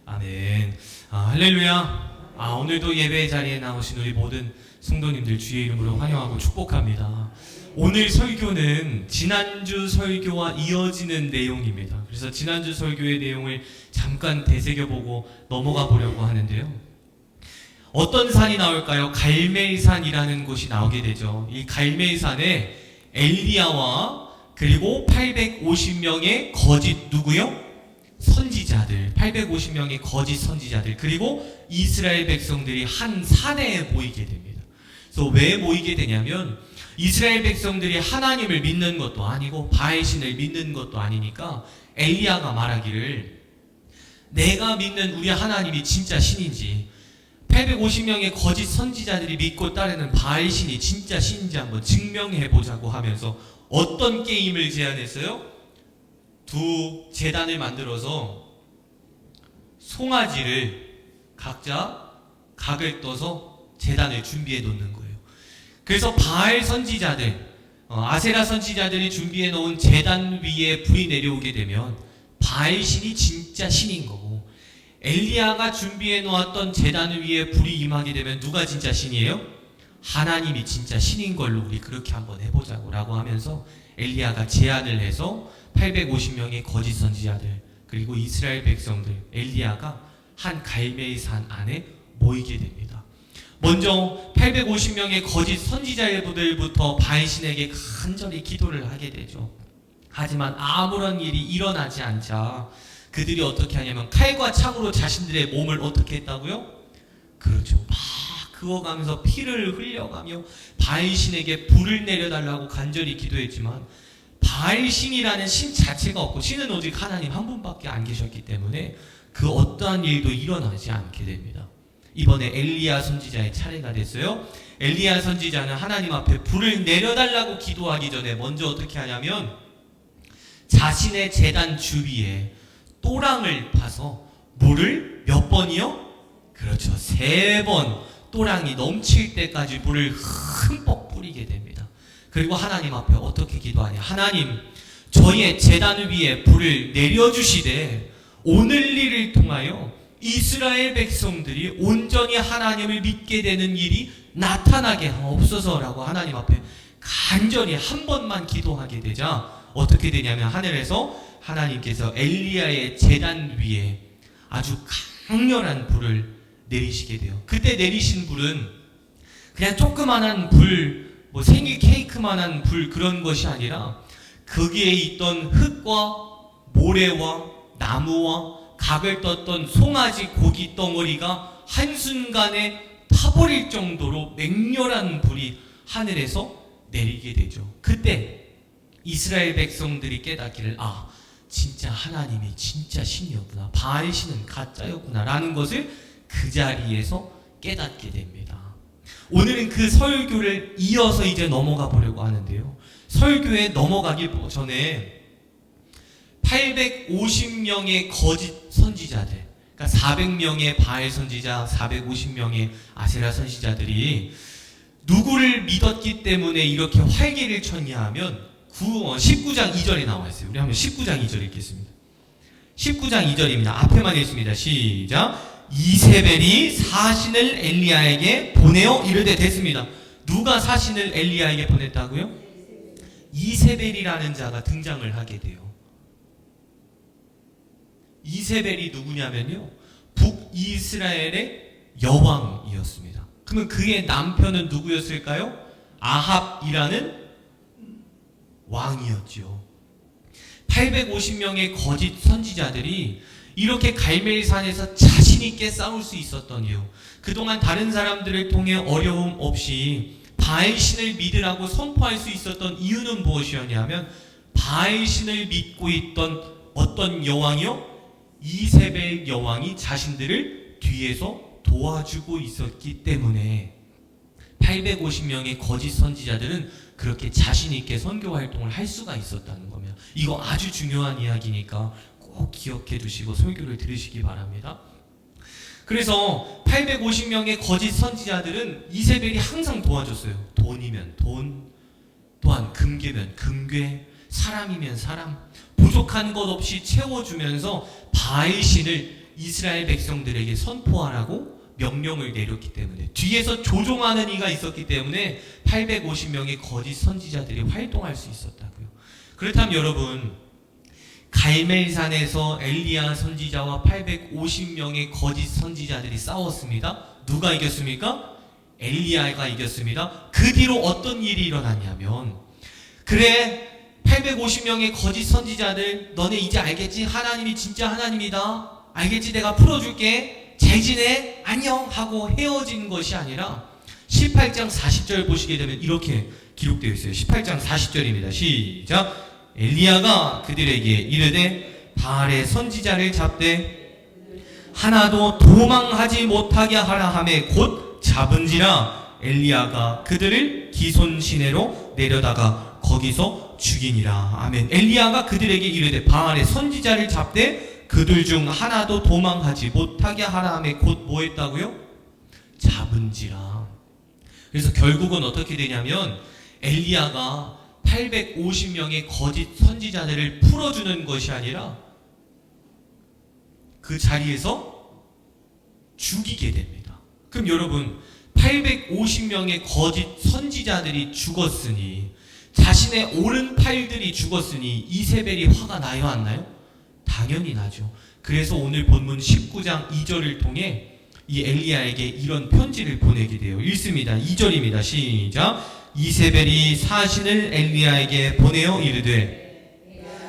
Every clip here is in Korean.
아멘. 할렐루야. 오늘도 예배 자리에 나오신 우리 모든 성도님들 주의 이름으로 환영하고 축복합니다. 오늘 설교는 지난주 설교와 이어지는 내용입니다. 그래서 지난주 설교의 내용을 잠깐 되새겨보고 넘어가 보려고 하는데요. 어떤 산이 나올까요? 갈멜산이라는 곳이 나오게 되죠. 이 갈멜산에 엘리야와 그리고 850명의 거짓 누구요? 선지자들, 850명의 거짓 선지자들, 그리고 이스라엘 백성들이 한 산에 모이게 됩니다. 그래서 왜 모이게 되냐면 이스라엘 백성들이 하나님을 믿는 것도 아니고 바알신을 믿는 것도 아니니까 엘리야가 말하기를 내가 믿는 우리 하나님이 진짜 신인지 850명의 거짓 선지자들이 믿고 따르는 바알신이 진짜 신인지 한번 증명해보자고 하면서 어떤 게임을 제안했어요? 두 제단을 만들어서 송아지를 각자 각을 떠서 제단을 준비해 놓는 거예요. 그래서 바알 선지자들, 아세라 선지자들이 준비해 놓은 제단 위에 불이 내려오게 되면 바알 신이 진짜 신인 거고, 엘리야가 준비해 놓았던 제단 위에 불이 임하게 되면 누가 진짜 신이에요? 하나님이 진짜 신인 걸로 우리 그렇게 한번 해보자고 라고 하면서 엘리야가 제안을 해서 850명의 거짓 선지자들 그리고 이스라엘 백성들, 엘리야가 한 갈멜산 안에 모이게 됩니다. 먼저 850명의 거짓 선지자들부터 바알신에게 간절히 기도를 하게 되죠. 하지만 아무런 일이 일어나지 않자 그들이 어떻게 하냐면 칼과 창으로 자신들의 몸을 어떻게 했다고요? 그렇죠. 막 그어가면서 피를 흘려가며 바알신에게 불을 내려달라고 간절히 기도했지만 바알신이라는 신 자체가 없고 신은 오직 하나님 한 분밖에 안 계셨기 때문에 그 어떠한 일도 일어나지 않게 됩니다. 이번에 엘리야 선지자의 차례가 됐어요. 엘리야 선지자는 하나님 앞에 불을 내려달라고 기도하기 전에 먼저 어떻게 하냐면 자신의 제단 주위에 또랑을 파서 물을 몇 번이요? 그렇죠. 3번 또랑이 넘칠 때까지 물을 흠뻑 뿌리게 됩니다. 그리고 하나님 앞에 어떻게 기도하냐? 하나님, 저희의 제단 위에 불을 내려주시되 오늘 일을 통하여 이스라엘 백성들이 온전히 하나님을 믿게 되는 일이 나타나게 하옵소서라고 하나님 앞에 간절히 한 번만 기도하게 되자 어떻게 되냐면 하늘에서 하나님께서 엘리야의 제단 위에 아주 강렬한 불을 내리시게 돼요. 그때 내리신 불은 그냥 조그만한 불, 뭐 생일 케이크만한 불 그런 것이 아니라 거기에 있던 흙과 모래와 나무와 각을 떴던 송아지 고기 덩어리가 한순간에 타버릴 정도로 맹렬한 불이 하늘에서 내리게 되죠. 그때 이스라엘 백성들이 깨닫기를 진짜 하나님이 진짜 신이었구나, 바알신은 가짜였구나 라는 것을 그 자리에서 깨닫게 됩니다. 오늘은 그 설교를 이어서 이제 넘어가 보려고 하는데요. 설교에 넘어가기 전에 850명의 거짓 선지자들, 그러니까 400명의 바알 선지자, 450명의 아세라 선지자들이 누구를 믿었기 때문에 이렇게 활개를 쳤냐 하면 19장 2절에 나와 있어요. 우리 한번 19장 2절 읽겠습니다. 19장 2절입니다. 앞에만 읽습니다. 시작. 이세벨이 사신을 엘리야에게 보내어 이르되 됐습니다. 누가 사신을 엘리야에게 보냈다고요? 이세벨이라는 자가 등장을 하게 돼요. 이세벨이 누구냐면요, 북이스라엘의 여왕이었습니다. 그러면 그의 남편은 누구였을까요? 아합이라는 왕이었죠. 850명의 거짓 선지자들이 이렇게 갈멜산에서 자신 있게 싸울 수 있었던 이유, 그동안 다른 사람들을 통해 어려움 없이 바알신을 믿으라고 선포할 수 있었던 이유는 무엇이었냐면 바알신을 믿고 있던 어떤 여왕이요? 이세벨 여왕이 자신들을 뒤에서 도와주고 있었기 때문에 850명의 거짓 선지자들은 그렇게 자신 있게 선교 활동을 할 수가 있었다는 겁니다. 이거 아주 중요한 이야기니까 꼭 기억해 두시고 설교를 들으시기 바랍니다. 그래서 850명의 거짓 선지자들은 이세벨이 항상 도와줬어요. 돈이면 돈, 또한 금괴면 금괴, 사람이면 사람, 부족한 것 없이 채워주면서 바알신을 이스라엘 백성들에게 선포하라고 명령을 내렸기 때문에, 뒤에서 조종하는 이가 있었기 때문에 850명의 거짓 선지자들이 활동할 수 있었다고요. 그렇다면 여러분, 갈멜산에서 엘리야 선지자와 850명의 거짓 선지자들이 싸웠습니다. 누가 이겼습니까? 엘리야가 이겼습니다. 그 뒤로 어떤 일이 일어났냐면, 그래 850명의 거짓 선지자들, 너네 이제 알겠지? 하나님이 진짜 하나님이다. 알겠지? 내가 풀어줄게. 잘 지내? 안녕 하고 헤어진 것이 아니라 18장 40절 보시게 되면 이렇게 기록되어 있어요. 18장 40절입니다. 시작. 엘리야가 그들에게 이르되 바알의 선지자를 잡되 하나도 도망하지 못하게 하라 하매 곧 잡은지라. 엘리야가 그들을 기손 시내로 내려다가 거기서 죽이니라. 아멘. 엘리야가 그들에게 이르되 바알의 선지자를 잡되 그들 중 하나도 도망하지 못하게 하라 하매 곧 뭐 했다고요? 잡은지라. 그래서 결국은 어떻게 되냐면 엘리야가 850명의 거짓 선지자들을 풀어주는 것이 아니라 그 자리에서 죽이게 됩니다. 그럼 여러분, 850명의 거짓 선지자들이 죽었으니, 자신의 오른팔들이 죽었으니 이세벨이 화가 나요, 안 나요? 당연히 나죠. 그래서 오늘 본문 19장 2절을 통해 이 엘리야에게 이런 편지를 보내게 돼요. 읽습니다. 2절입니다. 시작. 이세벨이 사신을 엘리야에게 보내어 이르되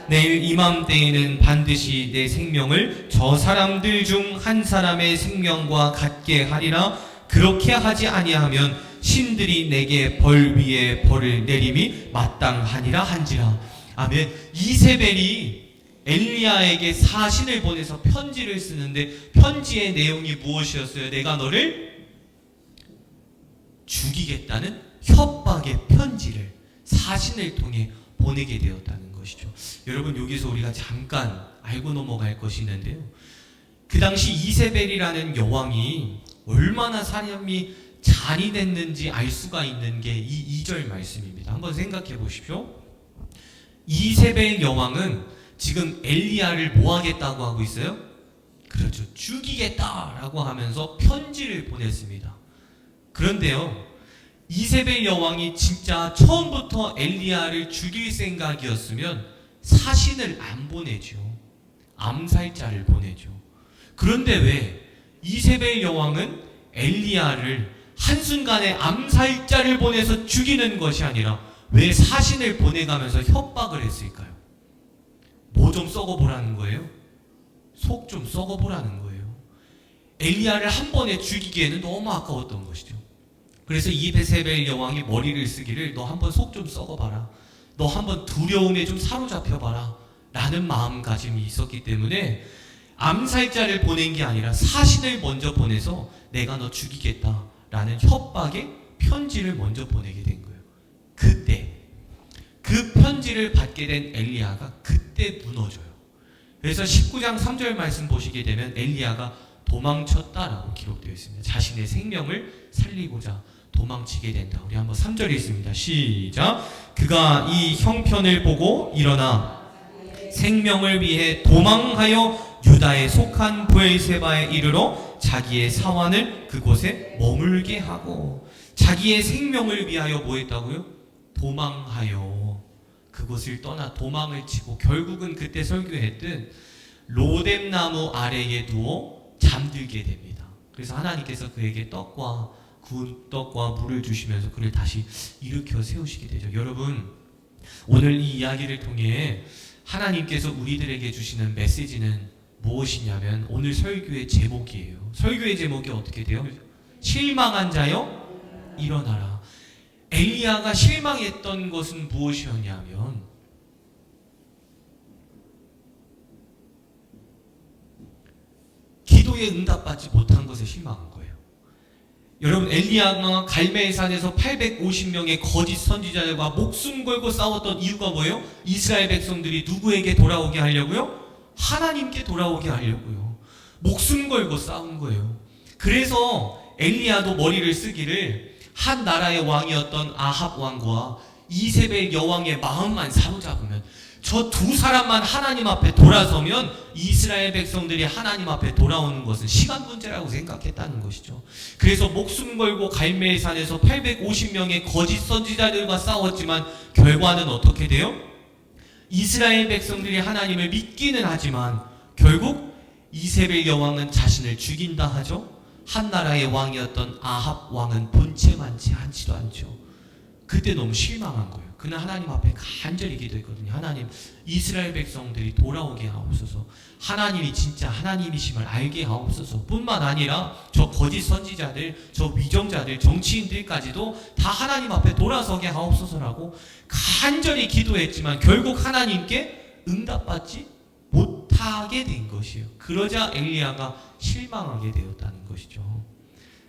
내일 이맘때에는 반드시 내 생명을 저 사람들 중 한 사람의 생명과 같게 하리라. 그렇게 하지 아니하면 신들이 내게 벌 위에 벌을 내림이 마땅하니라 한지라. 아멘. 이세벨이 엘리야에게 사신을 보내서 편지를 쓰는데 편지의 내용이 무엇이었어요? 내가 너를 죽이겠다는 협박의 편지를 사신을 통해 보내게 되었다는 것이죠. 여러분, 여기서 우리가 잠깐 알고 넘어갈 것이 있는데요. 그 당시 이세벨이라는 여왕이 얼마나 사람이 잔인했는지 알 수가 있는 게 이 2절 말씀입니다. 한번 생각해 보십시오. 이세벨 여왕은 지금 엘리야를 뭐 하겠다고 하고 있어요? 그렇죠. 죽이겠다라고 하면서 편지를 보냈습니다. 그런데요, 이세벨 여왕이 진짜 처음부터 엘리야를 죽일 생각이었으면 사신을 안 보내죠. 암살자를 보내죠. 그런데 왜 이세벨 여왕은 엘리야를 한순간에 암살자를 보내서 죽이는 것이 아니라 왜 사신을 보내가면서 협박을 했을까요? 뭐 좀 썩어보라는 거예요? 속 좀 썩어보라는 거예요. 엘리야를 한 번에 죽이기에는 너무 아까웠던 것이죠. 그래서 이세벨 여왕이 머리를 쓰기를 너 한번 속 좀 썩어봐라. 너 한번 두려움에 좀 사로잡혀봐라. 라는 마음가짐이 있었기 때문에 암살자를 보낸 게 아니라 사신을 먼저 보내서 내가 너 죽이겠다 라는 협박의 편지를 먼저 보내게 된 거예요. 그때 그 편지를 받게 된 엘리야가 그때 무너져요. 그래서 19장 3절 말씀 보시게 되면 엘리야가 도망쳤다라고 기록되어 있습니다. 자신의 생명을 살리고자 도망치게 된다. 우리 한번 3절 읽습니다. 시작. 그가 이 형편을 보고 일어나 생명을 위해 도망하여 유다에 속한 브엘세바에 이르러 자기의 사환을 그곳에 머물게 하고, 자기의 생명을 위하여 뭐 했다고요? 도망하여 그곳을 떠나 도망을 치고 결국은 그때 설교했던 로뎀나무 아래에 누워 잠들게 됩니다. 그래서 하나님께서 그에게 떡과 구운 떡과 물을 주시면서 그를 다시 일으켜 세우시게 되죠. 여러분, 오늘 이 이야기를 통해 하나님께서 우리들에게 주시는 메시지는 무엇이냐면 오늘 설교의 제목이에요. 설교의 제목이 어떻게 돼요? 실망한 자여 일어나라. 엘리야가 실망했던 것은 무엇이었냐면 기도에 응답받지 못한 것에 실망한 거예요. 여러분, 엘리야가 갈멜산에서 850명의 거짓 선지자들과 목숨 걸고 싸웠던 이유가 뭐예요? 이스라엘 백성들이 누구에게 돌아오게 하려고요? 하나님께 돌아오게 하려고요. 목숨 걸고 싸운 거예요. 그래서 엘리야도 머리를 쓰기를 한 나라의 왕이었던 아합 왕과 이세벨 여왕의 마음만 사로잡으면 저 두 사람만 하나님 앞에 돌아서면 이스라엘 백성들이 하나님 앞에 돌아오는 것은 시간 문제라고 생각했다는 것이죠. 그래서 목숨 걸고 갈멜산에서 850명의 거짓 선지자들과 싸웠지만 결과는 어떻게 돼요? 이스라엘 백성들이 하나님을 믿기는 하지만 결국 이세벨 여왕은 자신을 죽인다 하죠. 한 나라의 왕이었던 아합 왕은 본체만 한치도 않죠. 그때 너무 실망한 거예요. 그는 하나님 앞에 간절히 기도했거든요. 하나님, 이스라엘 백성들이 돌아오게 하옵소서. 하나님이 진짜 하나님이심을 알게 하옵소서. 뿐만 아니라 저 거짓 선지자들, 저 위정자들, 정치인들까지도 다 하나님 앞에 돌아서게 하옵소서라고 간절히 기도했지만 결국 하나님께 응답받지 못하게 된 것이에요. 그러자 엘리야가 실망하게 되었다는 것이죠.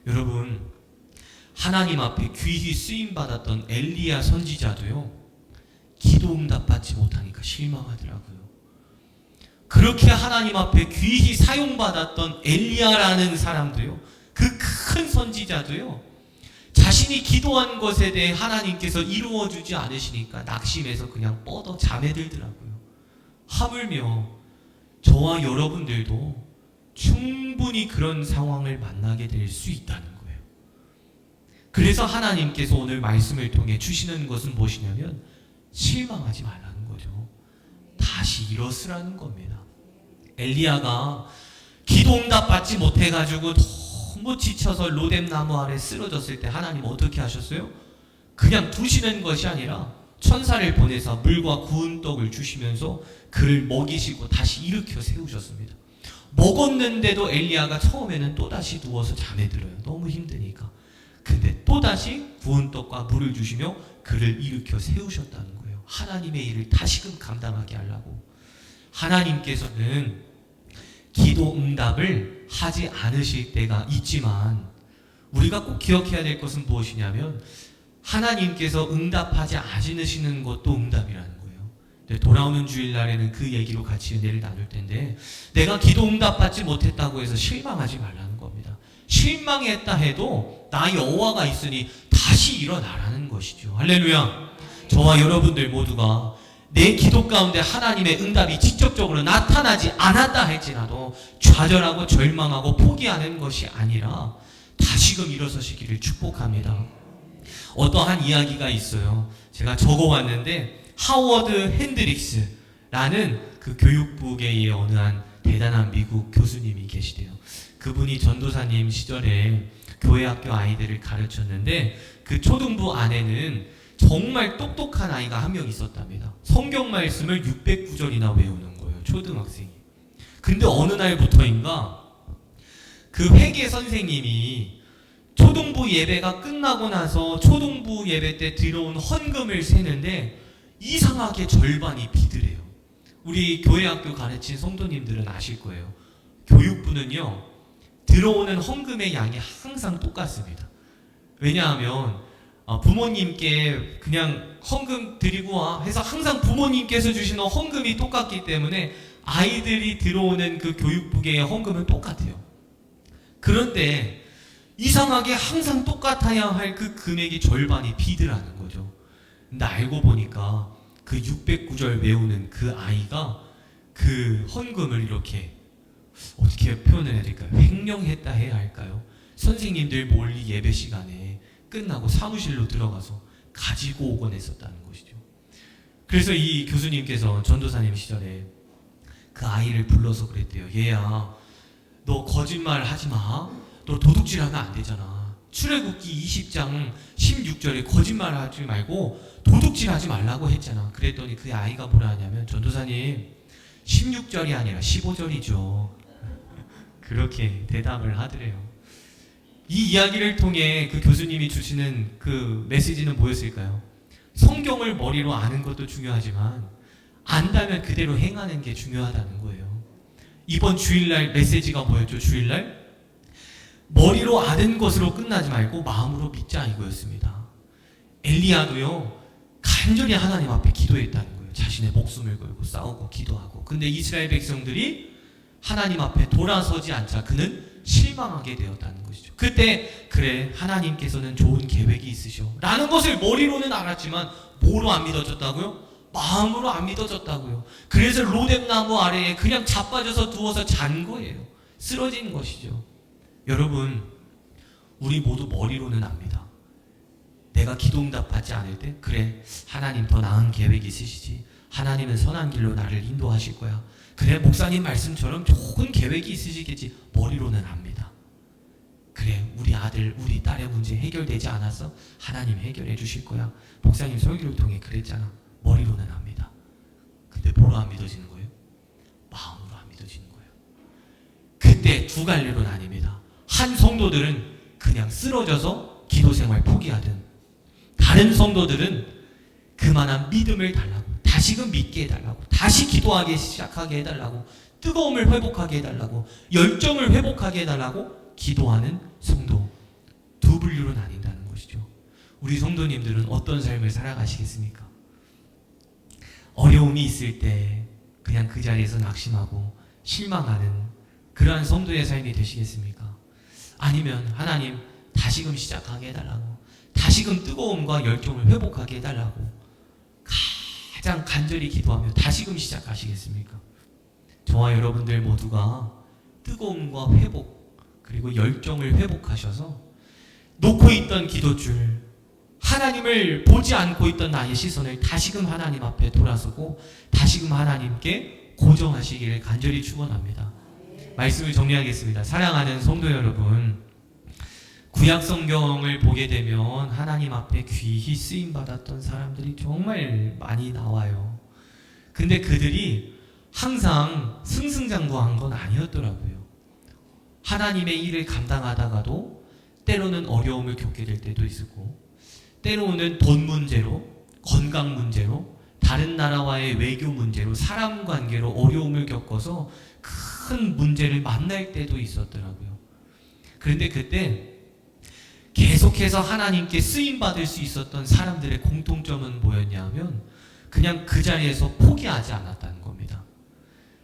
여러분, 하나님 앞에 귀히 쓰임받았던 엘리야 선지자도요, 기도 응답받지 못하니까 실망하더라고요. 그렇게 하나님 앞에 귀히 사용받았던 엘리야라는 사람도요, 그 큰 선지자도요, 자신이 기도한 것에 대해 하나님께서 이루어주지 않으시니까 낙심해서 그냥 뻗어 잠에 들더라고요. 하물며 저와 여러분들도 충분히 그런 상황을 만나게 될 수 있다는 거예요. 그래서 하나님께서 오늘 말씀을 통해 주시는 것은 무엇이냐면 실망하지 말라는 거죠. 다시 일어서라는 겁니다. 엘리야가 기도 응답 받지 못해가지고 너무 지쳐서 로뎀 나무 아래 쓰러졌을 때 하나님 어떻게 하셨어요? 그냥 두시는 것이 아니라 천사를 보내서 물과 구운 떡을 주시면서 그를 먹이시고 다시 일으켜 세우셨습니다. 먹었는데도 엘리야가 처음에는 또다시 누워서 잠에 들어요. 너무 힘드니까. 근데 또다시 구운 떡과 물을 주시며 그를 일으켜 세우셨다는 거예요. 하나님의 일을 다시금 감당하게 하려고. 하나님께서는 기도 응답을 하지 않으실 때가 있지만 우리가 꼭 기억해야 될 것은 무엇이냐면 하나님께서 응답하지 않으시는 것도 응답이라는 거예요. 돌아오는 주일날에는 그 얘기로 같이 은혜를 나눌 텐데, 내가 기도 응답받지 못했다고 해서 실망하지 말라는 겁니다. 실망했다 해도 나 여호와가 있으니 다시 일어나라는 것이죠. 할렐루야. 저와 여러분들 모두가 내 기도 가운데 하나님의 응답이 직접적으로 나타나지 않았다 할지라도 좌절하고 절망하고 포기하는 것이 아니라 다시금 일어서시기를 축복합니다. 어떠한 이야기가 있어요. 제가 적어왔는데 하워드 핸드릭스라는 그 교육부계의 어느 한 대단한 미국 교수님이 계시대요. 그분이 전도사님 시절에 교회학교 아이들을 가르쳤는데 그 초등부 안에는 정말 똑똑한 아이가 한 명 있었답니다. 성경 말씀을 609절이나 외우는 거예요. 초등학생이. 근데 어느 날부터인가 그 회계 선생님이 초등부 예배가 끝나고 나서 초등부 예배 때 들어온 헌금을 세는데 이상하게 절반이 비드래요. 우리 교회학교 가르친 성도님들은 아실 거예요. 교육부는요, 들어오는 헌금의 양이 항상 똑같습니다. 왜냐하면 부모님께 그냥 헌금 드리고 와 해서 항상 부모님께서 주시는 헌금이 똑같기 때문에 아이들이 들어오는 그 교육부계의 헌금은 똑같아요. 그런데 이상하게 항상 똑같아야 할 그 금액이 절반이 비드라는 거죠. 근데 알고 보니까 그 609절 외우는 그 아이가 그 헌금을 이렇게 어떻게 표현을 해야 될까요? 횡령했다 해야 할까요? 선생님들 몰리 예배 시간에 끝나고 사무실로 들어가서 가지고 오곤 했었다는 것이죠. 그래서 이 교수님께서 전도사님 시절에 그 아이를 불러서 그랬대요. 얘야, 너 거짓말 하지 마. 너 도둑질하면 안 되잖아. 출애굽기 20장 16절에 거짓말 하지 말고 도둑질하지 말라고 했잖아. 그랬더니 그 아이가 뭐라 하냐면, 전도사님 16절이 아니라 15절이죠. 그렇게 대답을 하더래요. 이 이야기를 통해 그 교수님이 주시는 그 메시지는 뭐였을까요? 성경을 머리로 아는 것도 중요하지만 안다면 그대로 행하는 게 중요하다는 거예요. 이번 주일날 메시지가 뭐였죠? 주일날 머리로 아는 것으로 끝나지 말고 마음으로 믿자, 이거였습니다. 엘리야도요, 간절히 하나님 앞에 기도했다는 거예요. 자신의 목숨을 걸고 싸우고 기도하고. 근데 이스라엘 백성들이 하나님 앞에 돌아서지 않자 그는 실망하게 되었다는 것이죠. 그때 그래, 하나님께서는 좋은 계획이 있으셔 라는 것을 머리로는 알았지만 뭐로 안 믿어졌다고요? 마음으로 안 믿어졌다고요. 그래서 로뎀나무 아래에 그냥 자빠져서 누워서 잔 거예요. 쓰러진 것이죠. 여러분, 우리 모두 머리로는 압니다. 내가 기도 응답받지 않을 때, 그래, 하나님 더 나은 계획이 있으시지. 하나님은 선한 길로 나를 인도하실 거야. 그래, 목사님 말씀처럼 좋은 계획이 있으시겠지. 머리로는 압니다. 그래, 우리 아들, 우리 딸의 문제 해결되지 않았어? 하나님 해결해 주실 거야. 목사님 설교를 통해 그랬잖아. 머리로는 압니다. 근데 뭐로 안 믿어지는 거예요? 마음으로 안 믿어지는 거예요. 그때 두 갈래로 나뉩니다. 한 성도들은 그냥 쓰러져서 기도 생활 포기하든, 다른 성도들은 그만한 믿음을 달라고, 다시금 믿게 해달라고, 다시 기도하기 시작하게 해달라고, 뜨거움을 회복하게 해달라고, 열정을 회복하게 해달라고 기도하는 성도, 두 분류로 나뉜다는 것이죠. 우리 성도님들은 어떤 삶을 살아가시겠습니까? 어려움이 있을 때 그냥 그 자리에서 낙심하고 실망하는 그러한 성도의 삶이 되시겠습니까? 아니면 하나님 다시금 시작하게 해달라고, 다시금 뜨거움과 열정을 회복하게 해달라고 가장 간절히 기도하며 다시금 시작하시겠습니까? 저와 여러분들 모두가 뜨거움과 회복, 그리고 열정을 회복하셔서 놓고 있던 기도줄, 하나님을 보지 않고 있던 나의 시선을 다시금 하나님 앞에 돌아서고 다시금 하나님께 고정하시기를 간절히 축원합니다. 말씀을 정리하겠습니다. 사랑하는 성도 여러분, 구약 성경을 보게 되면 하나님 앞에 귀히 쓰임 받았던 사람들이 정말 많이 나와요. 근데 그들이 항상 승승장구한 건 아니었더라고요. 하나님의 일을 감당하다가도 때로는 어려움을 겪게 될 때도 있었고, 때로는 돈 문제로, 건강 문제로, 다른 나라와의 외교 문제로, 사람 관계로 어려움을 겪어서 큰 문제를 만날 때도 있었더라고요. 그런데 그때 계속해서 하나님께 쓰임받을 수 있었던 사람들의 공통점은 뭐였냐면 그냥 그 자리에서 포기하지 않았다는 겁니다.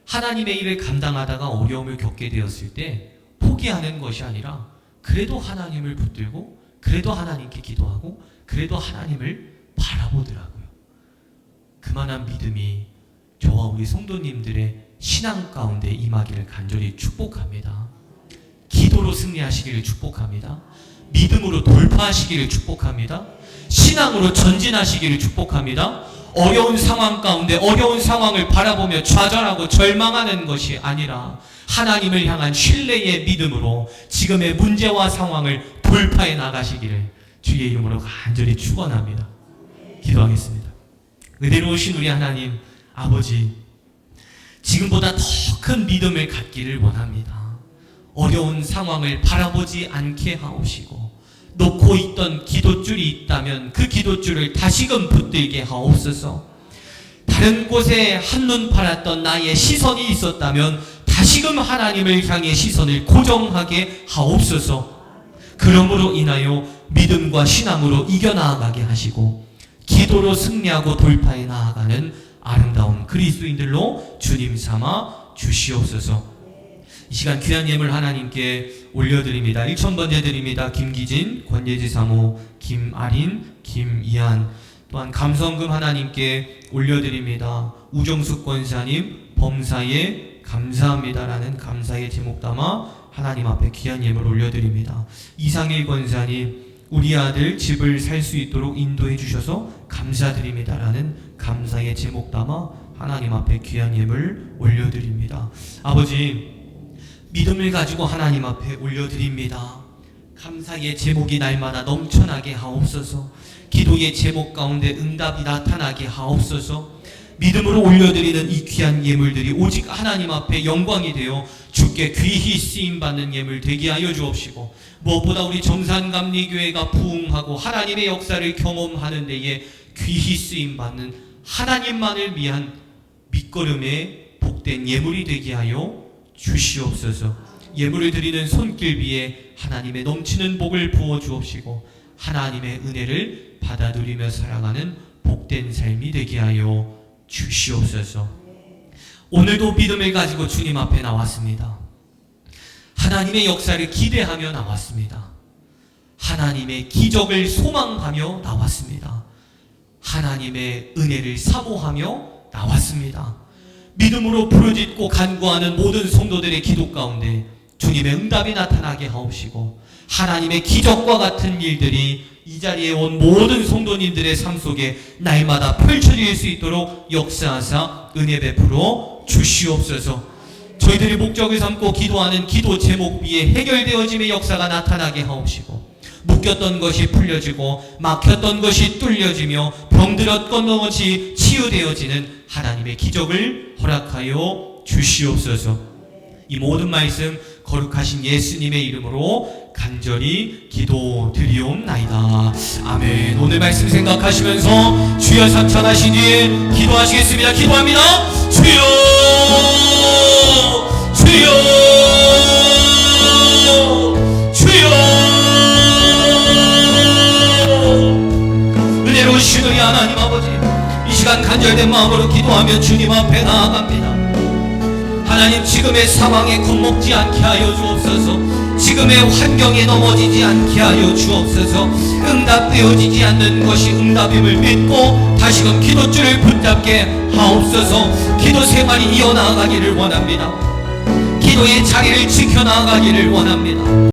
하나님의 일을 감당하다가 어려움을 겪게 되었을 때 포기하는 것이 아니라 그래도 하나님을 붙들고, 그래도 하나님께 기도하고, 그래도 하나님을 바라보더라고요. 그만한 믿음이 저와 우리 성도님들의 신앙 가운데 임하기를 간절히 축복합니다. 기도로 승리하시기를 축복합니다. 믿음으로 돌파하시기를 축복합니다. 신앙으로 전진하시기를 축복합니다. 어려운 상황 가운데 어려운 상황을 바라보며 좌절하고 절망하는 것이 아니라 하나님을 향한 신뢰의 믿음으로 지금의 문제와 상황을 돌파해 나가시기를 주의 이름으로 간절히 축원합니다. 기도하겠습니다. 은혜로우신 우리 하나님 아버지, 지금보다 더 큰 믿음을 갖기를 원합니다. 어려운 상황을 바라보지 않게 하옵시고, 놓고 있던 기도줄이 있다면 그 기도줄을 다시금 붙들게 하옵소서. 다른 곳에 한눈 팔았던 나의 시선이 있었다면 다시금 하나님을 향해 시선을 고정하게 하옵소서. 그러므로 인하여 믿음과 신앙으로 이겨나가게 하시고 기도로 승리하고 돌파해 나아가는 아름다운 그리스도인들로 주님 삼아 주시옵소서. 이 시간 귀한 예물 하나님께 올려드립니다. 1,000번째 드립니다. 김기진, 권예지 사모, 김아린, 김이한, 또한 감성금 하나님께 올려드립니다. 우정숙 권사님, 범사에 감사합니다라는 감사의 제목 담아 하나님 앞에 귀한 예물 올려드립니다. 이상일 권사님, 우리 아들 집을 살 수 있도록 인도해 주셔서 감사드립니다라는 감사의 제목 담아 하나님 앞에 귀한 예물 올려드립니다. 아버지, 믿음을 가지고 하나님 앞에 올려드립니다. 감사의 제목이 날마다 넘쳐나게 하옵소서. 기도의 제목 가운데 응답이 나타나게 하옵소서. 믿음으로 올려드리는 이 귀한 예물들이 오직 하나님 앞에 영광이 되어 주께 귀히 쓰임받는 예물 되게 하여 주옵시고, 무엇보다 우리 정산감리교회가 부흥하고 하나님의 역사를 경험하는 데에 귀히 쓰임받는 하나님만을 위한 밑거름의 복된 예물이 되게 하여 주시옵소서. 예물을 드리는 손길 위에 하나님의 넘치는 복을 부어 주옵시고 하나님의 은혜를 받아 누리며 살아가는 복된 삶이 되게 하여 주시옵소서. 오늘도 믿음을 가지고 주님 앞에 나왔습니다. 하나님의 역사를 기대하며 나왔습니다. 하나님의 기적을 소망하며 나왔습니다. 하나님의 은혜를 사모하며 나왔습니다. 믿음으로 부르짖고 간구하는 모든 성도들의 기도 가운데 주님의 응답이 나타나게 하옵시고 하나님의 기적과 같은 일들이 이 자리에 온 모든 성도님들의 삶 속에 날마다 펼쳐질 수 있도록 역사하사 은혜 베풀어 주시옵소서. 저희들이 목적을 삼고 기도하는 기도 제목 위에 해결되어짐의 역사가 나타나게 하옵시고 묶였던 것이 풀려지고 막혔던 것이 뚫려지며 병들었던 것이 치유되어지는 하나님의 기적을 허락하여 주시옵소서. 이 모든 말씀 거룩하신 예수님의 이름으로 간절히 기도드리옵나이다. 아멘. 오늘 말씀 생각하시면서 주여 삼천하신 뒤에 기도하시겠습니다. 기도합니다. 주여 주여 주여. 은혜로우신 우리 하나님 아버지, 이 시간 간절된 마음으로 기도하며 주님 앞에 나아갑니다. 하나님, 지금의 상황에 겁먹지 않게 하여 주옵소서. 지금의 환경에 넘어지지 않게 하여 주옵소서. 응답되어지지 않는 것이 응답임을 믿고 다시금 기도줄을 붙잡게 하옵소서. 기도 생활이 이어나가기를 원합니다. 기도의 자리를 지켜나가기를 원합니다.